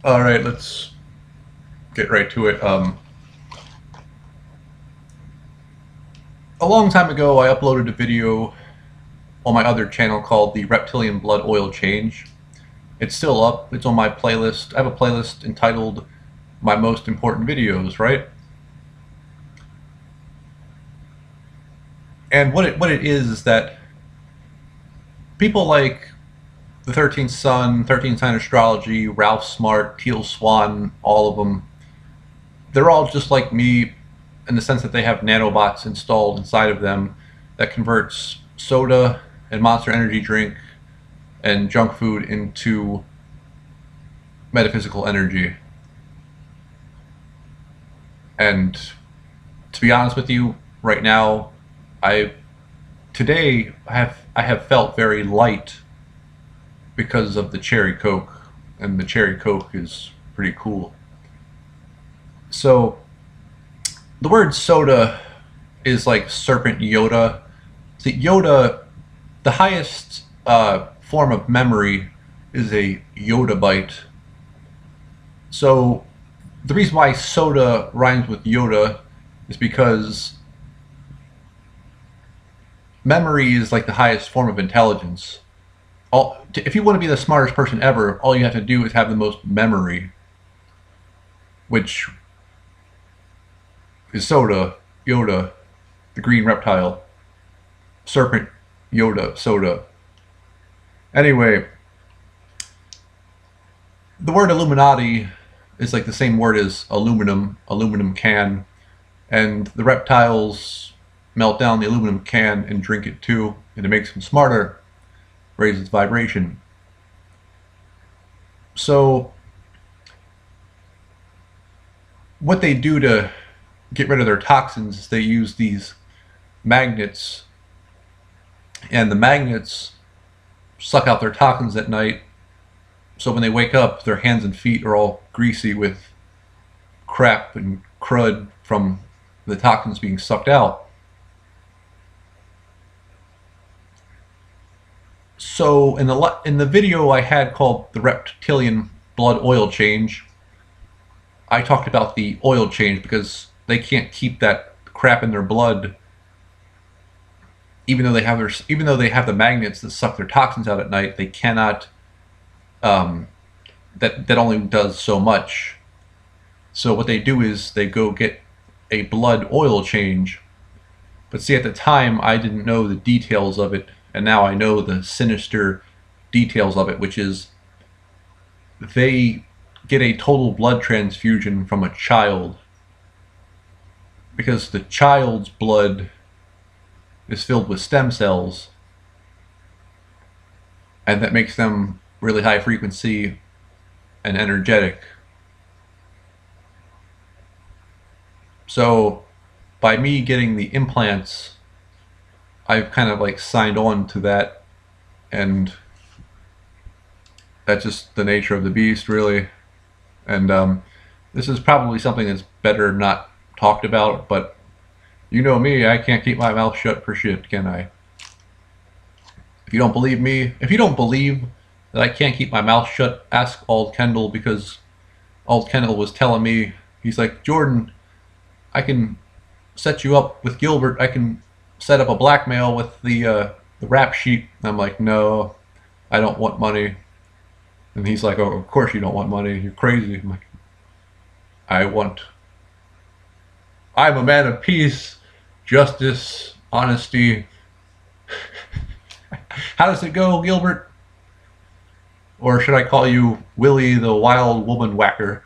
All right, let's get right to it. A long time ago, I uploaded a video on my other channel called the Reptilian Blood Oil Change. It's still up. It's on my playlist. I have a playlist entitled My Most Important Videos, right? And what it is that people like the 13th Sun, 13th Sign Astrology, Ralph Smart, Teal Swan, all of them, they're all just like me in the sense that they have nanobots installed inside of them that converts soda and Monster Energy drink and junk food into metaphysical energy. And to be honest with you, right now, I today I have felt very light because of the cherry coke, and the cherry coke is pretty cool. So the word soda is like serpent Yoda. See, Yoda, the highest form of memory is a Yoda byte. So the reason why soda rhymes with Yoda is because memory is like the highest form of intelligence. If you want to be the smartest person ever, all you have to do is have the most memory, which is soda, Yoda, the green reptile, serpent, Yoda, soda. Anyway, the word Illuminati is like the same word as aluminum, aluminum can, and the reptiles melt down the aluminum can and drink it too, and it makes them smarter, raises vibration. So what they do to get rid of their toxins is they use these magnets, and the magnets suck out their toxins at night, so when they wake up their hands and feet are all greasy with crap and crud from the toxins being sucked out. So in the video I had called the Reptilian Blood Oil Change, I talked about the oil change because they can't keep that crap in their blood, even though they have the magnets that suck their toxins out at night. They cannot. That only does so much. So what they do is they go get a blood oil change. But see, at the time I didn't know the details of it, and now I know the sinister details of it, which is they get a total blood transfusion from a child, because the child's blood is filled with stem cells, and that makes them really high frequency and energetic. So by me getting the implants, I've kind of like signed on to that, and that's just the nature of the beast, really. And this is probably something that's better not talked about, but you know me, I can't keep my mouth shut for shit, can I? If you don't believe me, if you don't believe that I can't keep my mouth shut, ask Ald Kendall, because Ald Kendall was telling me, he's like, Jordan, I can set you up with Gilbert. I can set up a blackmail with the rap sheet. And I'm like, no, I don't want money. And he's like, oh, of course you don't want money. You're crazy. I'm like, I'm a man of peace, justice, honesty. How does it go, Gilbert? Or should I call you Willie the Wild Woman Whacker?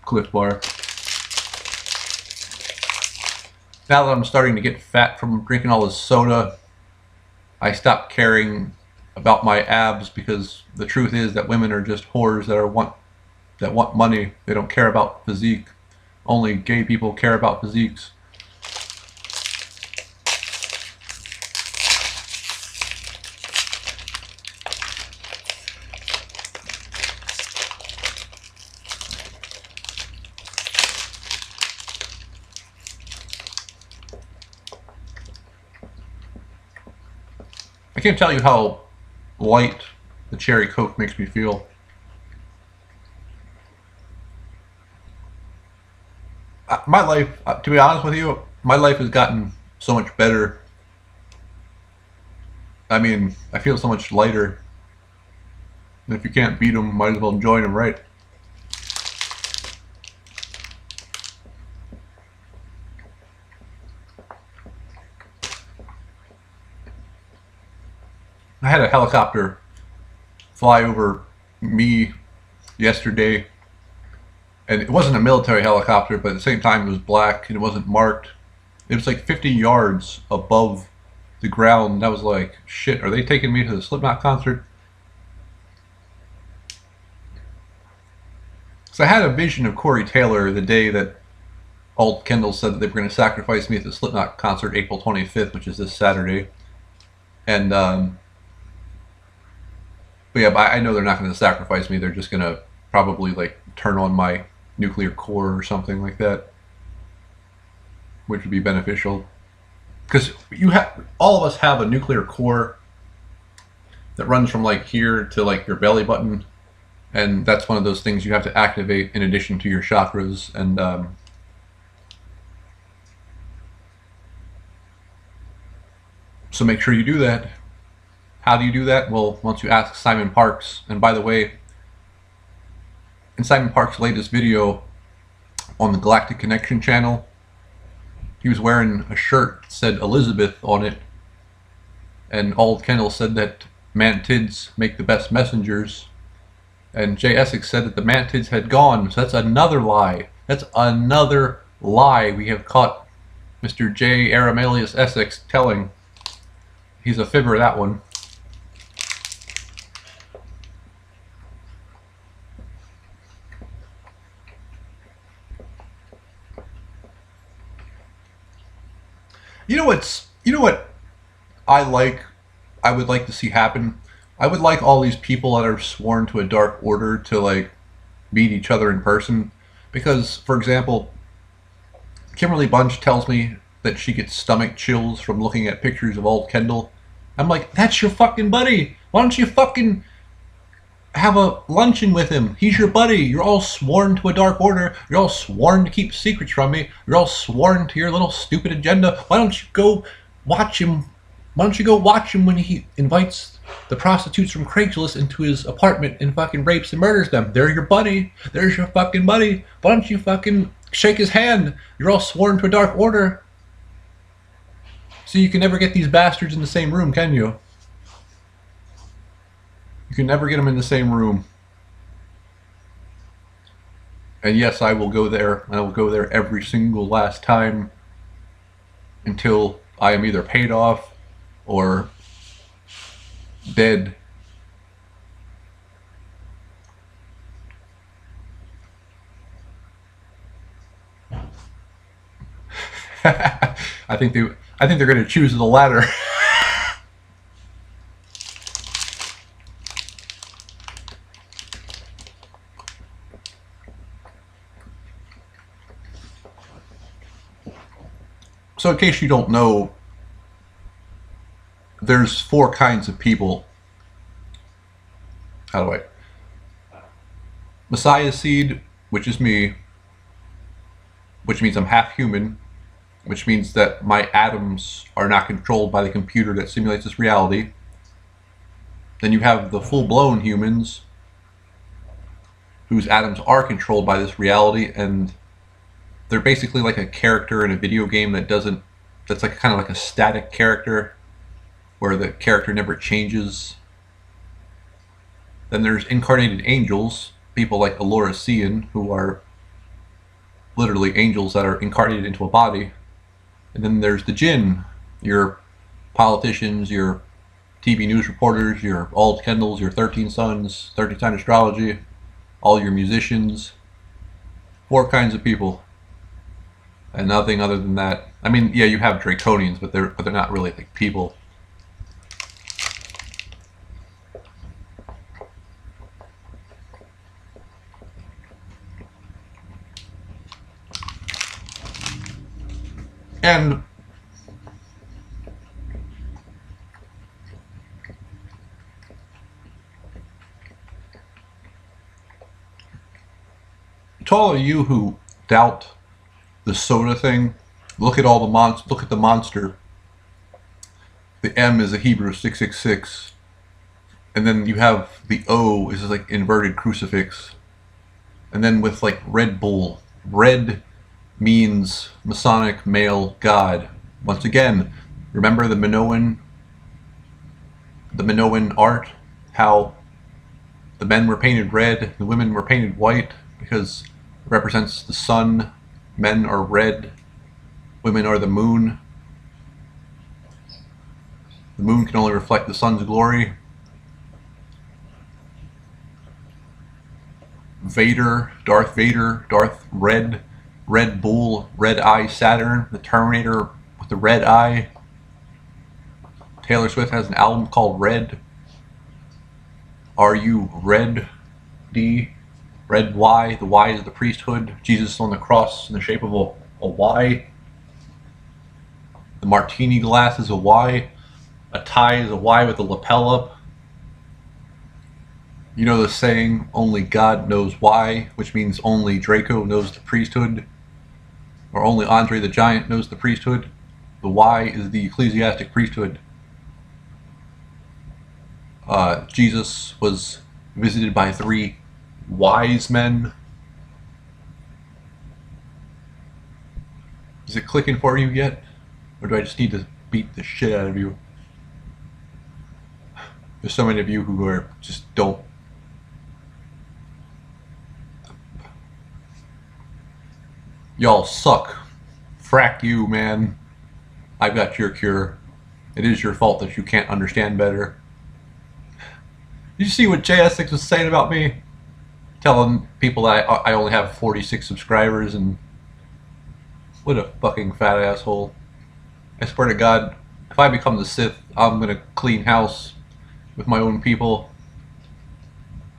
Cliff bar. Now that I'm starting to get fat from drinking all this soda, I stopped caring about my abs, because the truth is that women are just whores that want money. They don't care about physique. Only gay people care about physiques. I can't tell you how light the cherry Coke makes me feel. My life, to be honest with you, my life has gotten so much better. I mean, I feel so much lighter. And if you can't beat them, might as well join them, right? I had a helicopter fly over me yesterday, and it wasn't a military helicopter, but at the same time it was black and it wasn't marked. It was like 50 yards above the ground, and I was like, shit, are they taking me to the Slipknot concert? So I had a vision of Corey Taylor the day that Alt Kendall said that they were going to sacrifice me at the Slipknot concert April 25th, which is this Saturday. And but yeah, I know they're not going to sacrifice me. They're just going to probably like turn on my nuclear core or something like that, which would be beneficial. Because all of us have a nuclear core that runs from like here to like your belly button, and that's one of those things you have to activate in addition to your chakras. And so make sure you do that. How do you do that? Well, once you ask Simon Parks, and by the way, in Simon Parks' latest video on the Galactic Connection channel, he was wearing a shirt that said Elizabeth on it, and Old Kendall said that mantids make the best messengers, and Jay Essex said that the mantids had gone, so that's another lie. That's another lie we have caught Mr. J. Aramelius Essex telling. He's a fibber, that one. You know what I would like to see happen? I would like all these people that are sworn to a dark order to like meet each other in person. Because, for example, Kimberly Bunch tells me that she gets stomach chills from looking at pictures of Old Kendall. I'm like, that's your fucking buddy. Why don't you fucking have a luncheon with him? He's your buddy. You're all sworn to a dark order. You're all sworn to keep secrets from me. You're all sworn to your little stupid agenda. Why don't you go watch him? Why don't you go watch him when he invites the prostitutes from Craigslist into his apartment and fucking rapes and murders them? They're your buddy. There's your fucking buddy. Why don't you fucking shake his hand? You're all sworn to a dark order. So you can never get these bastards in the same room, can you? You can never get them in the same room. And yes, I will go there. I will go there every single last time until I am either paid off or dead. I think they're going to choose the latter. So in case you don't know, there's 4 kinds of people. How do I? Messiah seed, which is me, which means I'm half human, which means that my atoms are not controlled by the computer that simulates this reality. Then you have the full-blown humans, whose atoms are controlled by this reality, and they're basically like a character in a video game that's like kind of like a static character where the character never changes. Then there's incarnated angels, people like Alora Cian, who are literally angels that are incarnated into a body. And then there's the jinn, your politicians, your TV news reporters, your Alt Kendalls, your 13 Sons, 39 Astrology, all your musicians. 4 kinds of people. And nothing other than that. I mean, yeah, you have Draconians, but they're not really like people. And To all of you who doubt the soda thing, look at all the look at the monster. The M is a Hebrew 666, and then you have the O is like inverted crucifix, and then with like Red Bull. Red means Masonic male god. Once again, remember the Minoan art, how the men were painted red, the women were painted white because it represents the sun. Men are red, women are the moon. The moon can only reflect the sun's glory. Vader, Darth Red Bull, Red Eye Saturn, the Terminator with the red eye. Taylor Swift has an album called Red. Are you red? D. Red Y. The Y is the priesthood. Jesus on the cross in the shape of a Y. The martini glass is a Y. A tie is a Y with a lapel up. You know the saying, only God knows why, which means only Draco knows the priesthood, or only Andre the Giant knows the priesthood. The Y is the ecclesiastic priesthood. Jesus was visited by 3 wise men. Is it clicking for you yet? Or do I just need to beat the shit out of you? There's so many of you who are just don't. Y'all suck. Frack you, man. I've got your cure. It is your fault that you can't understand better. Did you see what JS6 was saying about me? Telling people that I only have 46 subscribers, and what a fucking fat asshole. I swear to God, if I become the Sith, I'm gonna clean house with my own people.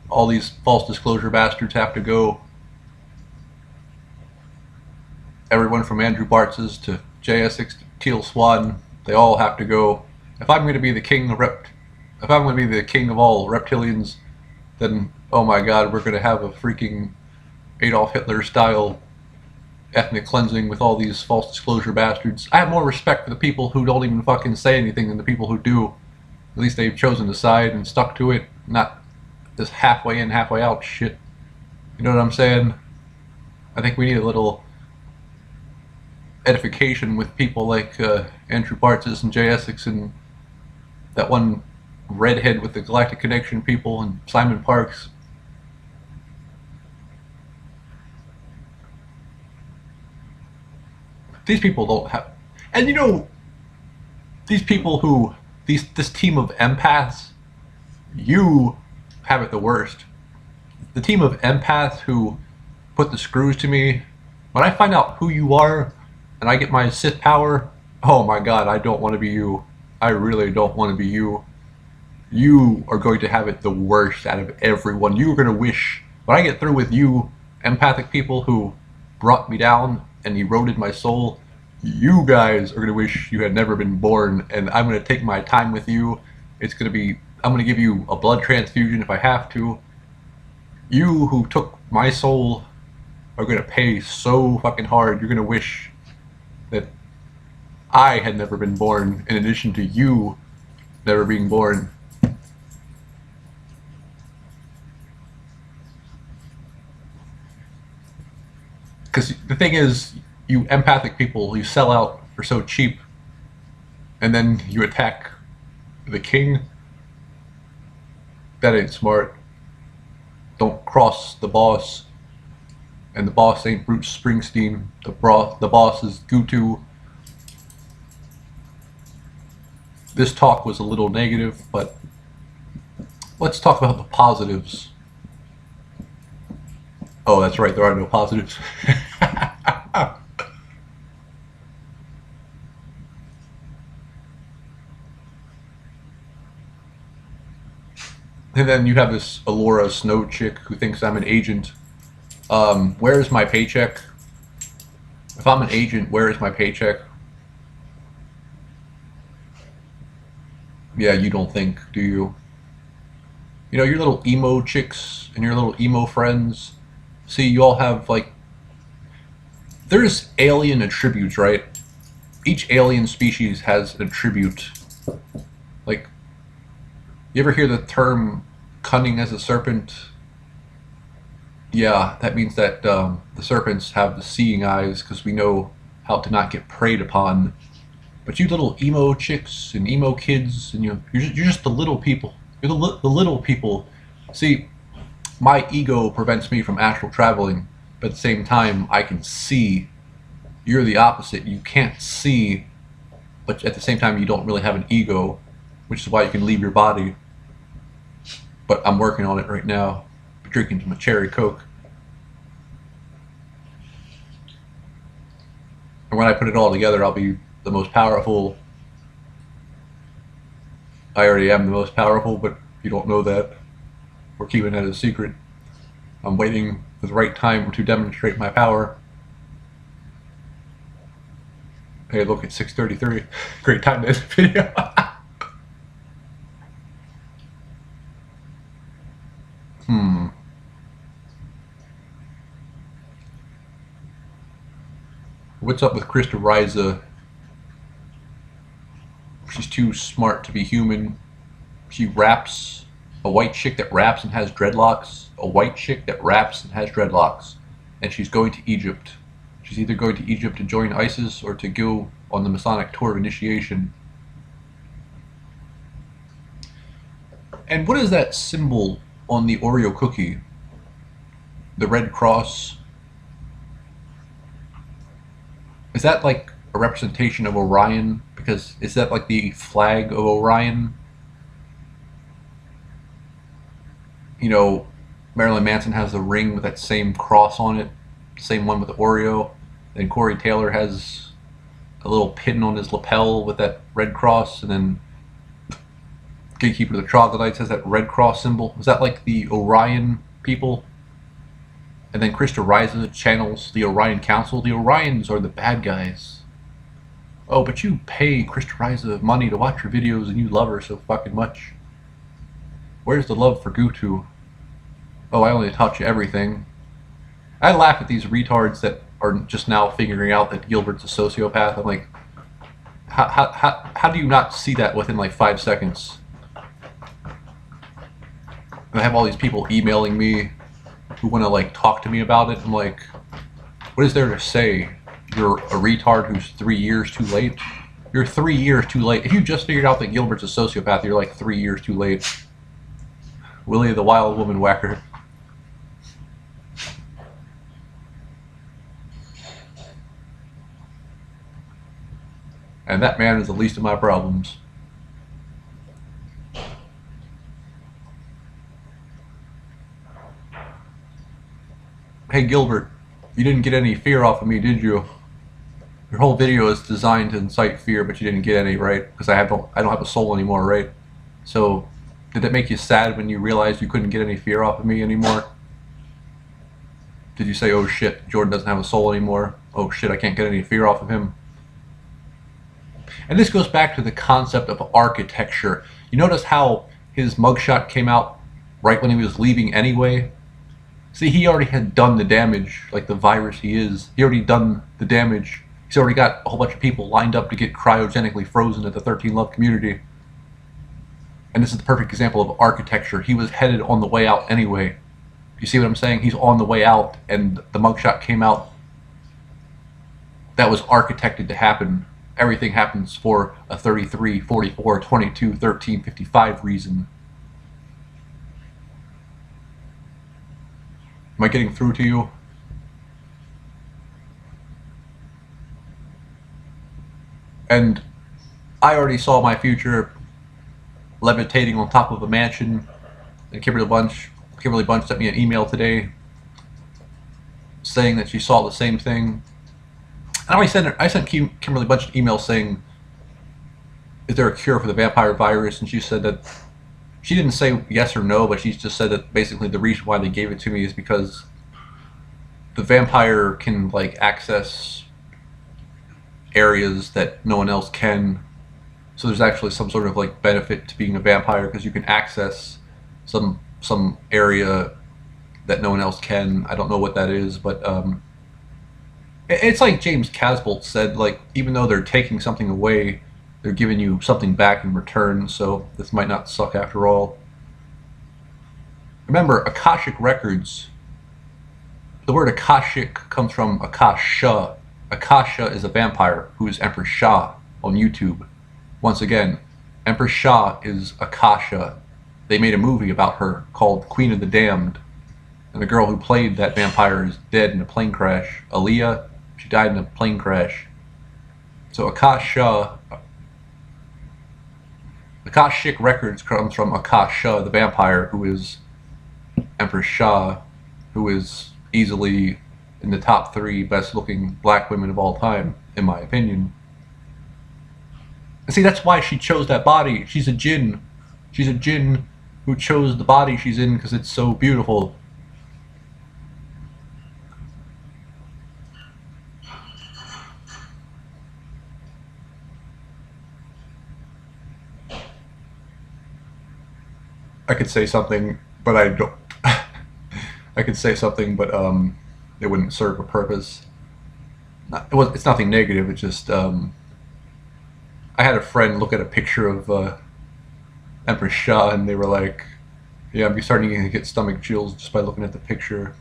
All these false disclosure bastards have to go. Everyone from Andrew Bartz's to JS6 to Teal Swan, they all have to go. If I'm going to be the king of all reptilians, then oh my God, we're going to have a freaking Adolf Hitler style ethnic cleansing with all these false disclosure bastards. I have more respect for the people who don't even fucking say anything than the people who do. At least they've chosen a side and stuck to it, not this halfway in, halfway out shit. You know what I'm saying? I think we need a little edification with people like Andrew Bartz's and JS6 and that one redhead with the Galactic Connection people and Simon Parks. These people don't have, and you know, these people who, this team of empaths, you have it the worst. The team of empaths who put the screws to me, when I find out who you are and I get my Sith power, oh my God, I don't want to be you. I really don't want to be you. You are going to have it the worst out of everyone. You are going to wish, when I get through with you, empathic people who brought me down and eroded my soul, you guys are going to wish you had never been born, and I'm going to take my time with you. It's going to be, I'm going to give you a blood transfusion if I have to. You who took my soul are going to pay so fucking hard. You're going to wish that I had never been born, in addition to you never being born. Because the thing is, you empathic people, you sell out for so cheap, and then you attack the king. That ain't smart. Don't cross the boss. And the boss ain't Bruce Springsteen. The boss is Gutu. This talk was a little negative, but let's talk about the positives. Oh, that's right, there are no positives. And then you have this Alora Snow chick who thinks I'm an agent. Where is my paycheck? If I'm an agent, where is my paycheck? Yeah, you don't think, do you? You know, your little emo chicks and your little emo friends, See, you all have, like, there's alien attributes, right? Each alien species has an attribute. Like, you ever hear the term cunning as a serpent? Yeah, that means that the serpents have the seeing eyes because we know how to not get preyed upon. But you little emo chicks and emo kids, and you're just the little people. You're the little people. See, my ego prevents me from astral traveling, but at the same time, I can see. You're the opposite. You can't see, but at the same time, you don't really have an ego, which is why you can leave your body. But I'm working on it right now. Drinking some cherry Coke. And when I put it all together, I'll be the most powerful. I already am the most powerful, but you don't know that. We're keeping that a secret. I'm waiting for the right time to demonstrate my power. Hey, look, it's 6:33. Great time to end the video. What's up with Krista Riza? She's too smart to be human. She raps. A white chick that raps and has dreadlocks. A white chick that raps and has dreadlocks. And she's going to Egypt. She's either going to Egypt to join ISIS or to go on the Masonic tour of initiation. And what is that symbol on the Oreo cookie? The Red Cross. Is that like a representation of Orion? Because is that like the flag of Orion? You know, Marilyn Manson has the ring with that same cross on it, same one with the Oreo. Then Corey Taylor has a little pin on his lapel with that red cross, and then Gatekeeper of the Troglodytes has that red cross symbol. Is that like the Orion people? And then Krista Riza channels the Orion Council. The Orions are the bad guys. Oh, but you pay Krista Riza money to watch her videos and you love her so fucking much. Where's the love for Gutu? Oh, I only taught you everything. I laugh at these retards that are just now figuring out that Gilbert's a sociopath. I'm like, how do you not see that within like 5 seconds? And I have all these people emailing me who want to like talk to me about it. I'm like, what is there to say? You're a retard who's 3 years too late? You're 3 years too late. If you just figured out that Gilbert's a sociopath, you're like 3 years too late. Willie the Wild Woman Whacker. And that man is the least of my problems. Hey Gilbert, you didn't get any fear off of me, did you? Your whole video is designed to incite fear, but you didn't get any, right? Because I don't have a soul anymore, right? So, did that make you sad when you realized you couldn't get any fear off of me anymore? Did you say, oh shit, Jordan doesn't have a soul anymore? Oh shit, I can't get any fear off of him? And this goes back to the concept of architecture. You notice how his mugshot came out right when he was leaving anyway? See, he already had done the damage, like the virus he is. He already done the damage. He's already got a whole bunch of people lined up to get cryogenically frozen at the 13 Love community. And this is the perfect example of architecture. He was headed on the way out anyway. You see what I'm saying? He's on the way out, and the mugshot came out. That was architected to happen. Everything happens for a 33, 44, 22, 13, 55 reason. Am I getting through to you? And I already saw my future levitating on top of a mansion. And Kimberly Bunch sent me an email today saying that she saw the same thing. And I sent Kimberly Bunch an email saying, is there a cure for the vampire virus? And she said that she didn't say yes or no, but she just said that basically the reason why they gave it to me is because the vampire can like access areas that no one else can. So there's actually some sort of like benefit to being a vampire because you can access some area that no one else can. I don't know what that is, but it's like James Casbolt said, like, even though they're taking something away, they're giving you something back in return, so this might not suck after all. Remember, Akashic Records, the word Akashic comes from Akasha. Akasha is a vampire who is Empress Shah on YouTube. Once again, Empress Shah is Akasha. They made a movie about her called Queen of the Damned, and the girl who played that vampire is dead in a plane crash. Aaliyah, she died in a plane crash. So Akashic Records comes from Akasha, the vampire, who is Empress Shah, who is easily in the top 3 best-looking black women of all time, in my opinion. And see, that's why she chose that body. She's a jinn. She's a jinn who chose the body she's in because it's so beautiful. I could say something, but I don't. I could say something, but it wouldn't serve a purpose. It's nothing negative. It's just I had a friend look at a picture of Empress Shah, and they were like, "Yeah, I'm starting to get stomach chills just by looking at the picture."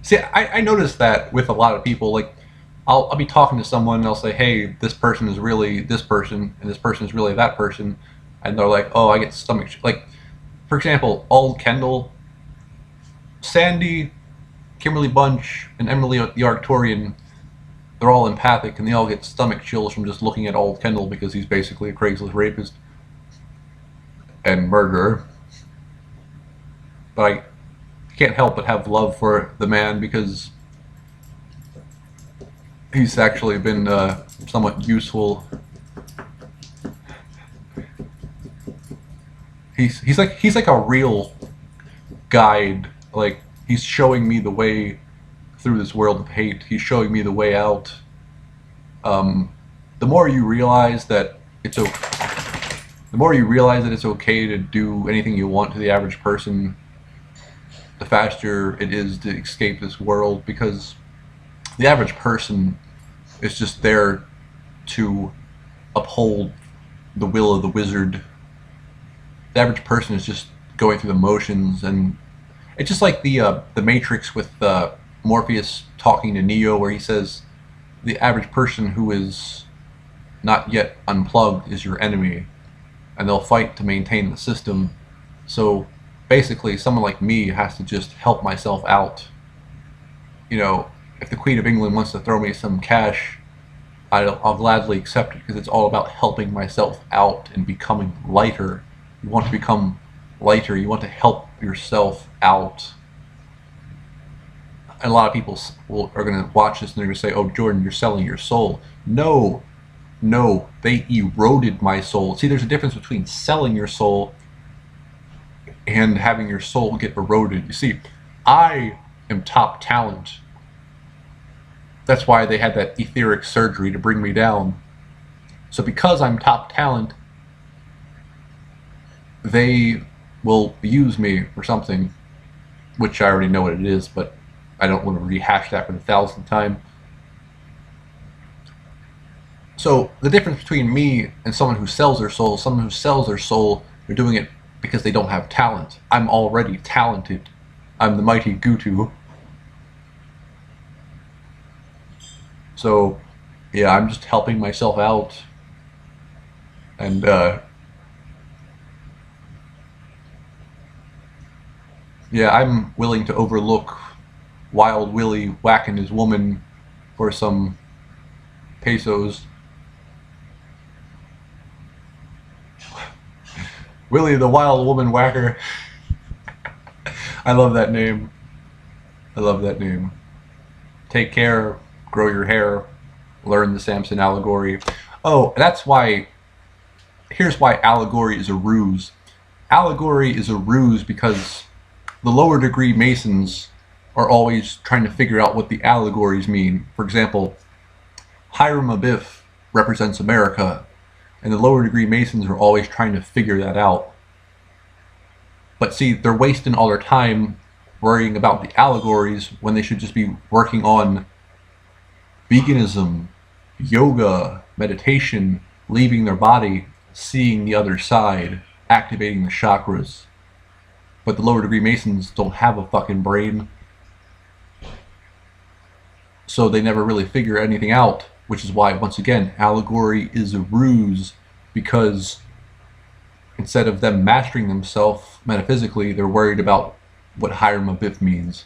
See, I noticed that with a lot of people. Like, I'll be talking to someone, and I'll say, "Hey, this person is really this person, and this person is really that person," and they're like, "Oh, I get stomach chills." Like, for example, Old Kendall, Sandy, Kimberly Bunch, and Emily the Arcturian, they're all empathic, and they all get stomach chills from just looking at Old Kendall because he's basically a Craigslist rapist and murderer. But I can't help but have love for the man because he's actually been somewhat useful. He's like a real guide. Like, he's showing me the way through this world of hate. He's showing me the way out. The more you realize that it's okay to do anything you want to the average person, the faster it is to escape this world, because the average person is just there to uphold the will of the wizard. The average person is just going through the motions, and it's just like the Matrix with Morpheus talking to Neo, where he says the average person who is not yet unplugged is your enemy, and they'll fight to maintain the system. So basically, someone like me has to just help myself out. You know, if the Queen of England wants to throw me some cash, I'll gladly accept it, because it's all about helping myself out and becoming lighter. You want to become lighter. You want to help yourself out. And a lot of people are going to watch this and they're going to say, "Oh, Jordan, you're selling your soul." No, they eroded my soul. See, there's a difference between selling your soul and having your soul get eroded. You see, I am top talent. That's why they had that etheric surgery to bring me down. So because I'm top talent, they will use me for something, which I already know what it is, but I don't want to rehash that for the 1,000th time. So the difference between me and someone who sells their soul, they're doing it because they don't have talent. I'm already talented. I'm the mighty Gutu. So, yeah, I'm just helping myself out. And, yeah, I'm willing to overlook Wild Willie whacking his woman for some pesos. Willie the Wild Woman Whacker. I love that name. I love that name. Take care, grow your hair, learn the Samson allegory. Oh, that's why, here's why allegory is a ruse. Allegory is a ruse because the lower degree Masons are always trying to figure out what the allegories mean. For example, Hiram Abiff represents America, and the lower degree Masons are always trying to figure that out. But see, they're wasting all their time worrying about the allegories when they should just be working on veganism, yoga, meditation, leaving their body, seeing the other side, activating the chakras. But the lower degree Masons don't have a fucking brain, so they never really figure anything out, which is why, once again, allegory is a ruse, because instead of them mastering themselves metaphysically, they're worried about what Hiram Abiff means.